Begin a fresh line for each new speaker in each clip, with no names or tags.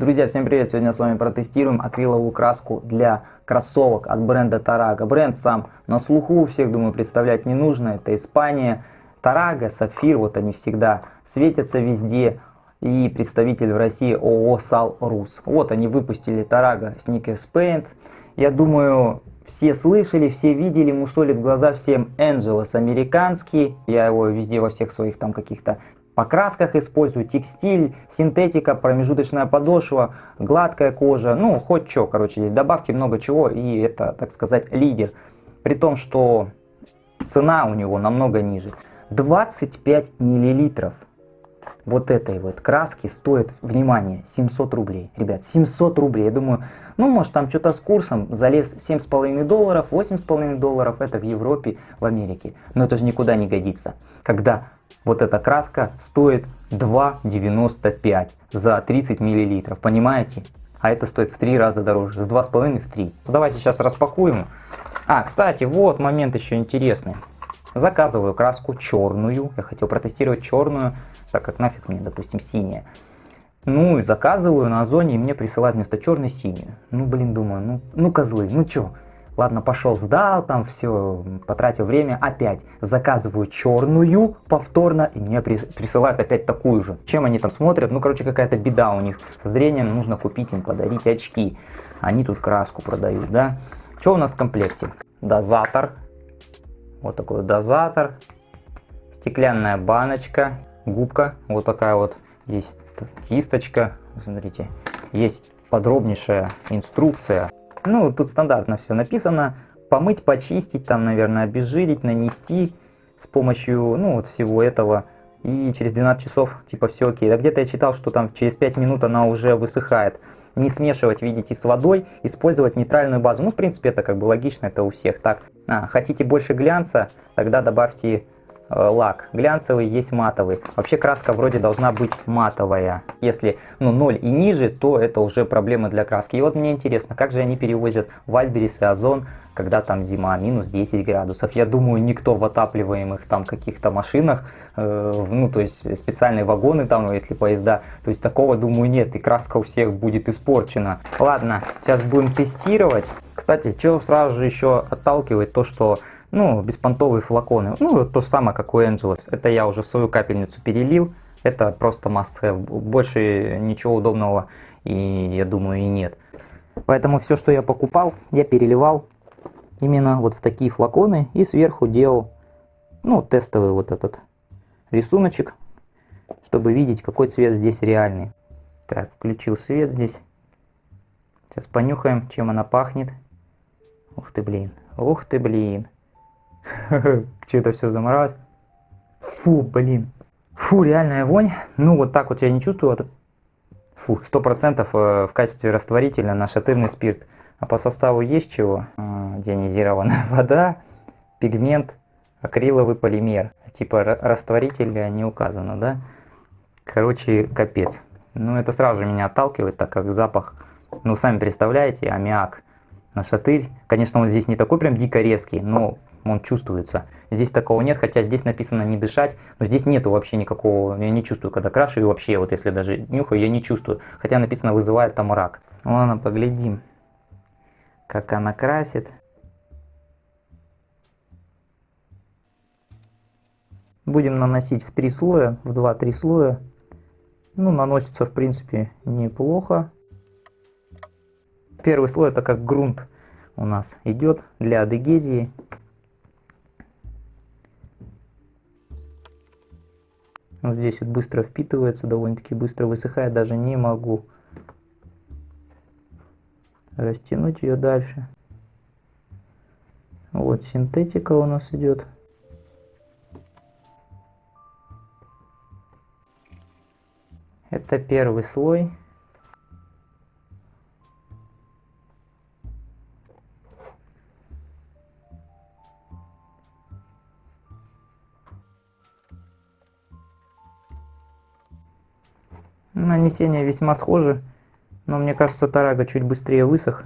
Друзья, всем привет! Сегодня с вами протестируем акриловую краску для кроссовок от бренда Tarrago. Бренд сам на слуху, у всех, думаю, представлять не нужно. Это Испания. Tarrago, Сапфир, вот они всегда светятся везде. И представитель в России ООО САЛ РУС. Вот они выпустили Tarrago Sneakers Paint. Я думаю, все слышали, все видели, мусолит глаза всем Angeles американский. Я его везде во всех своих там каких-то покрасках использую, текстиль, синтетика, промежуточная подошва, гладкая кожа, ну хоть что, короче, здесь добавки много чего, и это, так сказать, лидер. При том, что цена у него намного ниже. 25 миллилитров вот этой вот краски стоит, внимание, 700 рублей. Ребят, 700 рублей. Я думаю, ну может там что-то с курсом залез $7,5, $8,5, это в Европе, в Америке. Но это же никуда не годится. Когда вот эта краска стоит 2,95 за 30 миллилитров, понимаете? А это стоит в 3 раза дороже, в 2,5, в 3. Давайте сейчас распакуем. Кстати, вот момент еще интересный. Заказываю краску черную, я хотел протестировать черную, так как нафиг мне, допустим, синяя. Ну и заказываю на Озоне, и мне присылают вместо черной синюю. Ну блин, думаю, ну козлы, ну чё? Ладно, пошел, сдал, там все, потратил время, опять заказываю черную повторно, и мне присылают опять такую же. Чем они там смотрят? Ну, короче, какая-то беда у них со зрением, нужно купить им, подарить очки. Они тут краску продают, да? Что у нас в комплекте? Дозатор, вот такой вот дозатор, стеклянная баночка, губка, вот такая вот, есть кисточка, смотрите, есть подробнейшая инструкция. Ну, тут стандартно все написано. Помыть, почистить, там, наверное, обезжирить, нанести с помощью, ну, вот всего этого. И через 12 часов, типа, все окей. Да где-то я читал, что там через 5 минут она уже высыхает. Не смешивать, видите, с водой, использовать нейтральную базу. Ну, в принципе, это как бы логично, это у всех так. Хотите больше глянца, тогда добавьте лак. Глянцевый есть матовый. Вообще краска вроде должна быть матовая. Если 0 и ниже, то это уже проблемы для краски. И вот мне интересно, как же они перевозят Вальберес и Озон, когда там зима, минус 10 градусов. Я думаю, никто в отапливаемых там каких-то машинах, ну то есть специальные вагоны там, если поезда, то есть такого, думаю, нет. И краска у всех будет испорчена. Ладно, сейчас будем тестировать. Кстати, что сразу же еще отталкивает, то что беспонтовые флаконы. Ну, то же самое, как у Angeles. Это я уже в свою капельницу перелил. Это просто must have. Больше ничего удобного, и я думаю, и нет. Поэтому все, что я покупал, я переливал именно вот в такие флаконы. И сверху делал, тестовый вот этот рисуночек, чтобы видеть, какой цвет здесь реальный. Так, включил свет здесь. Сейчас понюхаем, чем она пахнет. Ух ты, блин. Ух ты, блин. Че это все заморалось? Фу, блин. Фу, реальная вонь. Ну, вот так вот я не чувствую. Фу, 100% в качестве растворителя нашатырный спирт. А по составу есть чего? Деонизированная вода, пигмент, акриловый полимер. Типа растворителя не указано, да? Короче, капец. Ну, это сразу же меня отталкивает, так как запах, ну, сами представляете, аммиак, нашатырь. Конечно, он здесь не такой прям дико резкий, но он чувствуется. Здесь такого нет, хотя здесь написано не дышать, но здесь нету вообще никакого, я не чувствую, когда крашу, и вообще, вот если даже нюхаю, я не чувствую. Хотя написано вызывает там рак. Ладно, поглядим, как она красит. Будем наносить в 3 слоя, в 2-3 слоя. Ну, наносится, в принципе, неплохо. Первый слой это как грунт у нас идет для адегезии. Вот здесь вот быстро впитывается, довольно-таки быстро высыхает, даже не могу растянуть ее дальше. Вот синтетика у нас идет. Это первый слой. Нанесение весьма схоже, но мне кажется, Tarrago чуть быстрее высох.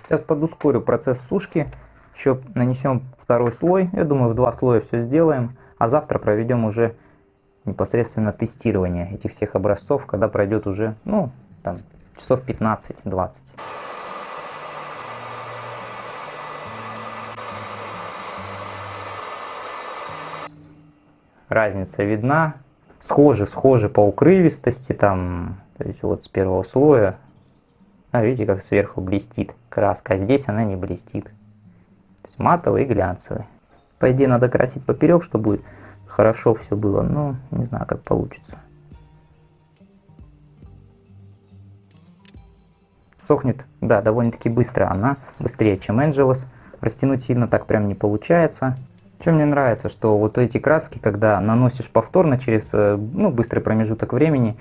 Сейчас подускорю процесс сушки. Еще нанесем второй слой. Я думаю, в 2 слоя все сделаем. А завтра проведем уже непосредственно тестирование этих всех образцов, когда пройдет уже, ну, там, часов 15-20. Разница видна. Схожи по укрывистости, там, то есть вот с первого слоя. А видите, как сверху блестит краска, а здесь она не блестит. То есть матовый и глянцевый. По идее надо красить поперек, чтобы хорошо все было, но не знаю, как получится. Сохнет, да, довольно-таки быстро она, быстрее, чем Angelus. Растянуть сильно так прям не получается. Чем мне нравится, что вот эти краски, когда наносишь повторно через быстрый промежуток времени,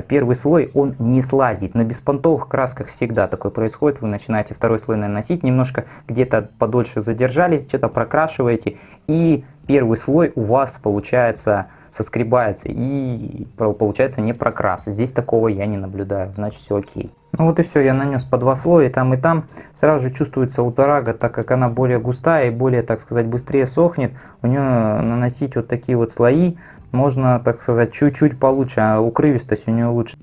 первый слой он не слазит. На беспонтовых красках всегда такое происходит. Вы начинаете второй слой наносить, немножко где-то подольше задержались, что-то прокрашиваете, и первый слой у вас получается соскребается и получается не прокрас. Здесь такого я не наблюдаю, значит все окей. Ну вот и все, я нанес по 2 слоя и там сразу же чувствуется у Тарага, так как она более густая и более, так сказать, быстрее сохнет, у нее наносить вот такие вот слои можно, так сказать, чуть-чуть получше, а укрывистость у нее лучше.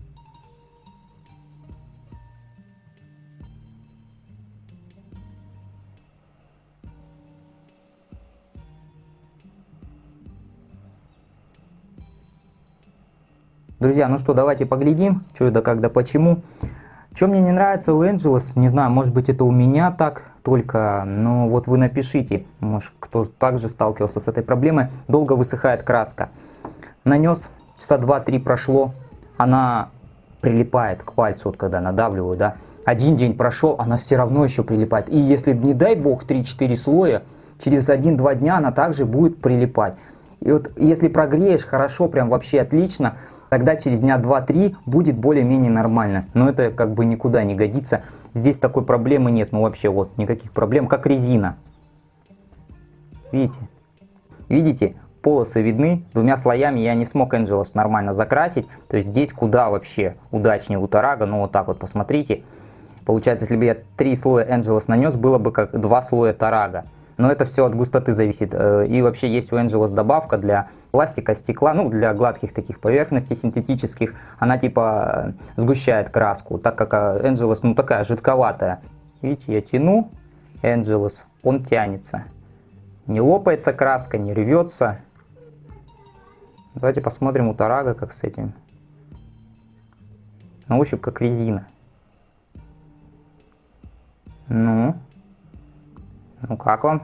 Друзья, ну что, давайте поглядим, что да как да почему. Что мне не нравится у Angelus, не знаю, может быть это у меня так только, но вот вы напишите, может кто также сталкивался с этой проблемой, долго высыхает краска. Нанес, часа 2-3 прошло, она прилипает к пальцу, вот когда надавливаю, да. Один день прошел, она все равно еще прилипает. И если, не дай бог, 3-4 слоя, через 1-2 дня она также будет прилипать. И вот если прогреешь хорошо, прям вообще отлично, тогда через дня 2-3 будет более-менее нормально. Но это как бы никуда не годится. Здесь такой проблемы нет, ну вообще вот никаких проблем, как резина. Видите? Видите? Полосы видны, 2 слоями я не смог Angelus нормально закрасить. То есть здесь куда вообще удачнее у Тарага, ну вот так вот посмотрите. Получается, если бы я 3 слоя Angelus нанес, было бы как 2 слоя Тарага. Но это все от густоты зависит. И вообще есть у Angelus добавка для пластика, стекла, ну для гладких таких поверхностей синтетических. Она типа сгущает краску, так как Angelus ну такая жидковатая. Видите, я тяну Angelus, он тянется. Не лопается краска, не рвется. Давайте посмотрим у Тарага, как с этим. На ощупь как резина. Ну как вам?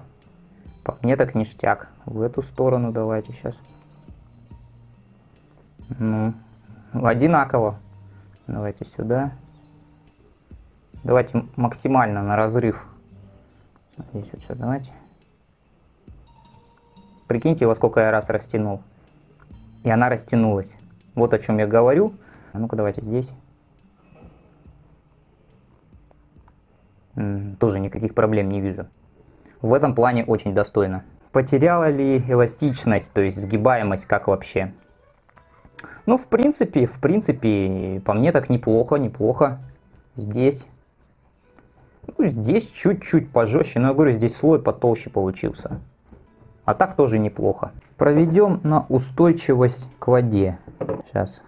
По мне так ништяк. В эту сторону давайте сейчас. Ну, одинаково. Давайте сюда. Давайте максимально на разрыв. Здесь вот все, давайте. Прикиньте, во сколько я раз растянул. И она растянулась. Вот о чем я говорю. А ну-ка давайте здесь. Тоже никаких проблем не вижу. В этом плане очень достойно. Потеряла ли эластичность, то есть сгибаемость, как вообще? Ну, в принципе, по мне так неплохо. Здесь. Ну, здесь чуть-чуть пожестче, но я говорю, здесь слой потолще получился. А так тоже неплохо. Проведем на устойчивость к воде. Сейчас.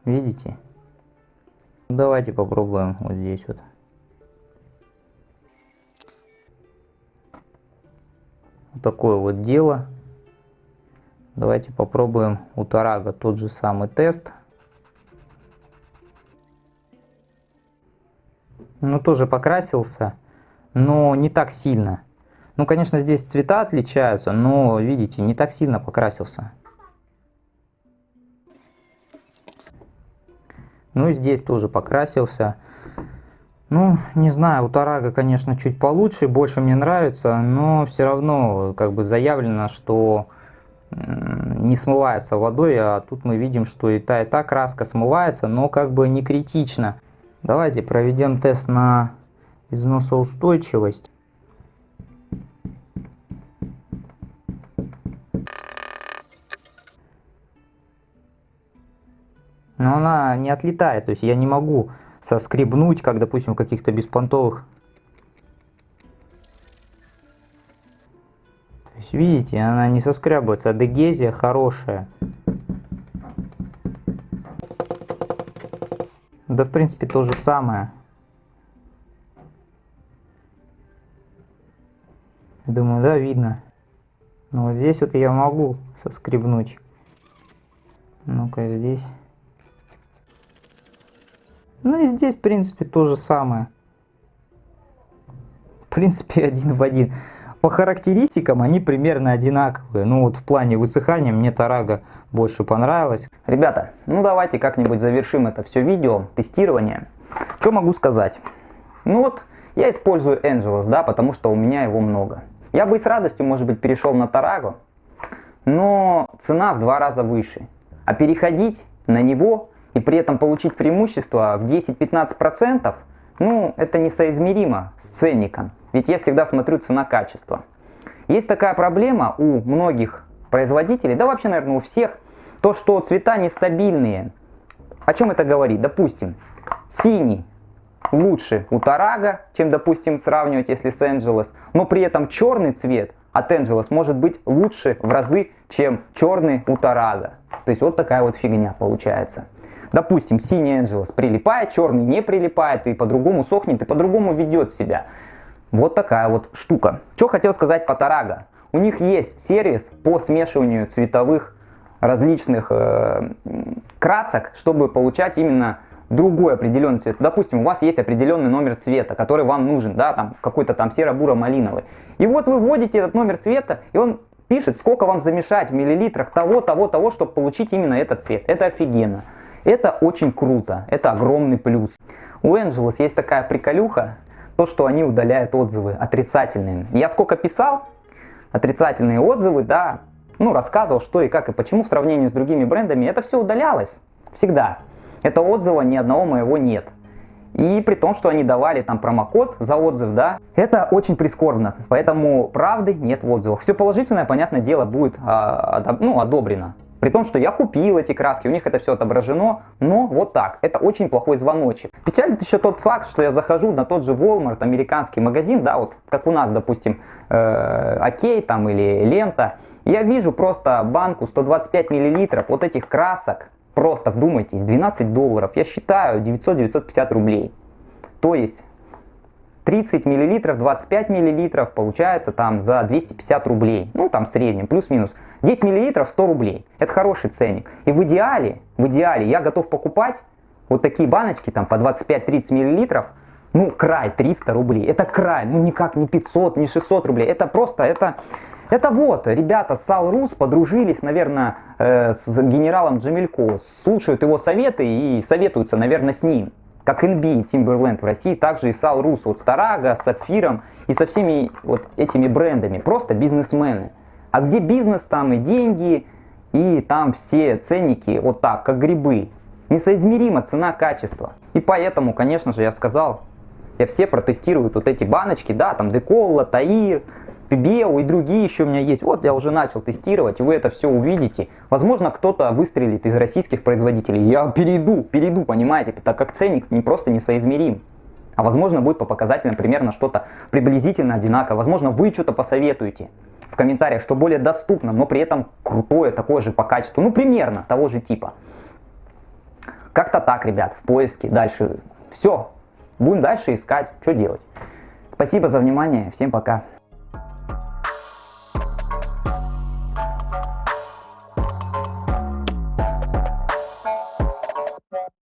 Видите? Давайте попробуем вот здесь вот. Вот такое вот дело. Давайте попробуем у Тарага тот же самый тест. Ну, тоже покрасился, но не так сильно. Ну, конечно, здесь цвета отличаются, но, видите, не так сильно покрасился. Ну, и здесь тоже покрасился. Ну, не знаю, у Тарага, конечно, чуть получше, больше мне нравится, но все равно, как бы, заявлено, что не смывается водой, а тут мы видим, что и та краска смывается, но как бы не критично. Давайте проведем тест на износоустойчивость. Но она не отлетает, то есть я не могу соскребнуть, как, допустим, в каких-то беспонтовых. То есть, видите, она не соскребывается, адегезия хорошая. Да, в принципе, то же самое. Думаю, да, видно. Но вот здесь вот я могу соскребнуть. Ну-ка, здесь. Ну и здесь, в принципе, то же самое. В принципе, один в один. По характеристикам они примерно одинаковые. Ну вот в плане высыхания мне Тарага больше понравилась. Ребята, ну давайте как-нибудь завершим это все видео, тестирование. Что могу сказать? Ну вот, я использую Angelus, да, потому что у меня его много. Я бы и с радостью, может быть, перешел на Тарагу, но цена в 2 раза выше. А переходить на него и при этом получить преимущество в 10-15%, ну, это несоизмеримо с ценником. Ведь я всегда смотрю цена-качество. Есть такая проблема у многих производителей, да вообще, наверное, у всех, то, что цвета нестабильные. О чем это говорит? Допустим, синий лучше у Тарага, чем, допустим, сравнивать, если с Angelus, но при этом черный цвет от Angelus может быть лучше в разы, чем черный у Тарага. То есть вот такая вот фигня получается. Допустим, синий Angelus прилипает, черный не прилипает, и по-другому сохнет, и по-другому ведет себя. Вот такая вот штука. Что хотел сказать по Тарага. У них есть сервис по смешиванию цветовых различных красок, чтобы получать именно другой определенный цвет. Допустим, у вас есть определенный номер цвета, который вам нужен, да, там какой-то там серо-буро-малиновый. И вот вы вводите этот номер цвета, и он пишет, сколько вам замешать в миллилитрах того, чтобы получить именно этот цвет. Это офигенно. Это очень круто. Это огромный плюс. У Angelus есть такая приколюха, то, что они удаляют отзывы отрицательные. Я сколько писал отрицательные отзывы, да, ну, рассказывал, что и как и почему в сравнении с другими брендами, это все удалялось. Всегда. Этого отзыва ни одного моего нет. И при том, что они давали там промокод за отзыв, да, это очень прискорбно. Поэтому правды нет в отзывах. Все положительное, понятное дело, будет одобрено. При том, что я купил эти краски, у них это все отображено, но вот так. Это очень плохой звоночек. Печалит еще тот факт, что я захожу на тот же Walmart, американский магазин, да, вот как у нас, допустим, Окей там или Лента. Я вижу просто банку 125 миллилитров вот этих красок. Просто вдумайтесь, $12. Я считаю 900-950 рублей. То есть 30 миллилитров, 25 миллилитров получается там за 250 рублей. Ну там в среднем, плюс-минус. 10 миллилитров 100 рублей. Это хороший ценник. И в идеале я готов покупать вот такие баночки там по 25-30 миллилитров. Ну край 300 рублей. Это край, ну никак не 500, не 600 рублей. Это просто, это вот, ребята с Салрус подружились, наверное, с генералом Джамилько, слушают его советы и советуются, наверное, с ним. Как NB, Timberland в России, также и Салрус, вот с Тарага, с Сапфиром и со всеми вот этими брендами. Просто бизнесмены. А где бизнес, там и деньги, и там все ценники вот так, как грибы. Несоизмеримо цена-качество. И поэтому, конечно же, я сказал, я все протестирую вот эти баночки, да, там Деколла, Таир, Пибео и другие еще у меня есть. Вот я уже начал тестировать, вы это все увидите. Возможно, кто-то выстрелит из российских производителей. Я перейду, понимаете, так как ценник не просто несоизмерим. А возможно, будет по показателям примерно что-то приблизительно одинаковое. Возможно, вы что-то посоветуете в комментариях, что более доступно, но при этом крутое, такое же по качеству. Ну, примерно того же типа. Как-то так, ребят, в поиске. Дальше все. Будем дальше искать, что делать. Спасибо за внимание. Всем пока.